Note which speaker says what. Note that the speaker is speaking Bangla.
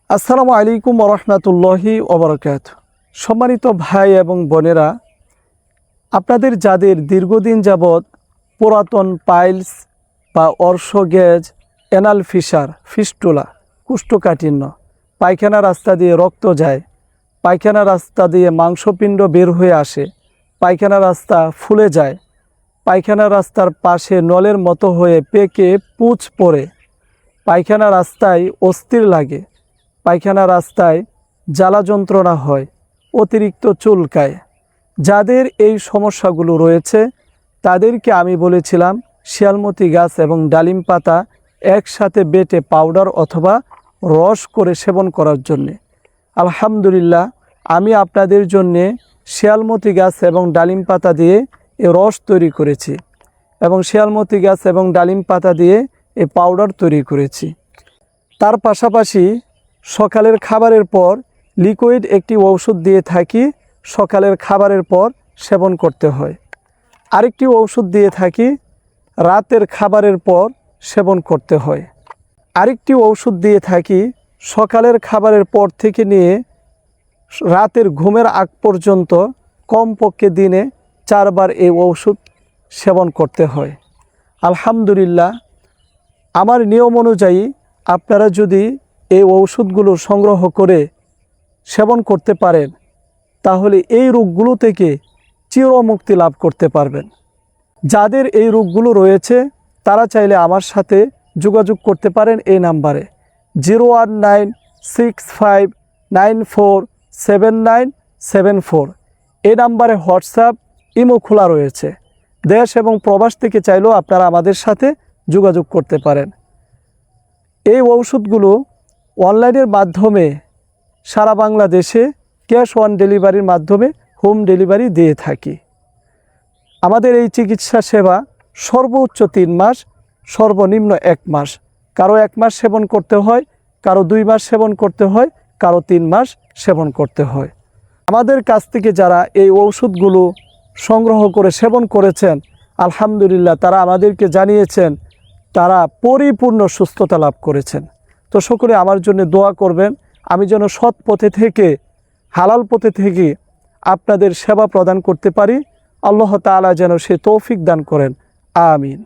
Speaker 1: আসসালামু আলাইকুম ওরহমতুল্লাহি ওবরাকাতুহু। সম্মানিত ভাই এবং বোনেরা, আপনাদের যাদের দীর্ঘদিন যাবৎ পুরাতন পাইলস বা অর্শগ্যাজ, অ্যানাল ফিসার, ফিস্টুলা, কুষ্ঠকাঠিন্য, পায়খানা রাস্তা দিয়ে রক্ত যায়, পায়খানা রাস্তা দিয়ে মাংসপিণ্ড বের হয়ে আসে, পায়খানা রাস্তা ফুলে যায়, পায়খানা রাস্তার পাশে নলের মতো হয়ে পেকে পুঁজ পড়ে, পায়খানা রাস্তায় অস্থির লাগে, পায়খানা রাস্তায় জ্বালা যন্ত্রণা হয়, অতিরিক্ত চুলকায়, যাদের এই সমস্যাগুলো রয়েছে তাদেরকে আমি বলেছিলাম শিয়ালমতি গাছ এবং ডালিম পাতা একসাথে বেটে পাউডার অথবা রস করে সেবন করার জন্যে। আলহামদুলিল্লাহ, আমি আপনাদের জন্যে শিয়ালমতি গাছ এবং ডালিম পাতা দিয়ে এই রস তৈরি করেছি এবং শিয়ালমতি গাছ এবং ডালিম পাতা দিয়ে এই পাউডার তৈরি করেছি। তার পাশাপাশি সকালের খাবারের পর লিকুইড একটি ঔষধ দিয়ে থাকি, সকালের খাবারের পর সেবন করতে হয়। আরেকটি ঔষধ দিয়ে থাকি, রাতের খাবারের পর সেবন করতে হয়। আরেকটি ঔষধ দিয়ে থাকি, সকালের খাবারের পর থেকে নিয়ে রাতের ঘুমের আগ পর্যন্ত কমপক্ষে দিনে 4 বার এই ঔষধ সেবন করতে হয়। আলহামদুলিল্লাহ, আমার নিয়ম অনুযায়ী আপনারা যদি এই ঔষধগুলো সংগ্রহ করে সেবন করতে পারেন তাহলে এই রোগগুলো থেকে চিরমুক্তি লাভ করতে পারবেন। যাদের এই রোগগুলো রয়েছে তারা চাইলে আমার সাথে যোগাযোগ করতে পারেন এই নাম্বারে 01965947974। এই নাম্বারে হোয়াটসঅ্যাপ, ইমো খোলা রয়েছে। দেশ এবং প্রবাস থেকে চাইলেও আপনারা আমাদের সাথে যোগাযোগ করতে পারেন। এই ঔষধগুলো অনলাইনের মাধ্যমে সারা বাংলাদেশে ক্যাশ অন ডেলিভারির মাধ্যমে হোম ডেলিভারি দিয়ে থাকি। আমাদের এই চিকিৎসা সেবা সর্বোচ্চ 3 মাস, সর্বনিম্ন 1 মাস। কারো 1 মাস সেবন করতে হয়, কারো 2 মাস সেবন করতে হয়, কারো 3 মাস সেবন করতে হয়। আমাদের কাছ থেকে যারা এই ঔষধগুলো সংগ্রহ করে সেবন করেছেন আলহামদুলিল্লাহ, তারা আমাদেরকে জানিয়েছেন তারা পরিপূর্ণ সুস্থতা লাভ করেছেন। তো সকলে আমার জন্য দোয়া করবেন, আমি যেন সৎ পথে থেকে, হালাল পথে থেকে আপনাদের সেবা প্রদান করতে পারি। আল্লাহ তাআলা যেন সে তৌফিক দান করেন। আমিন।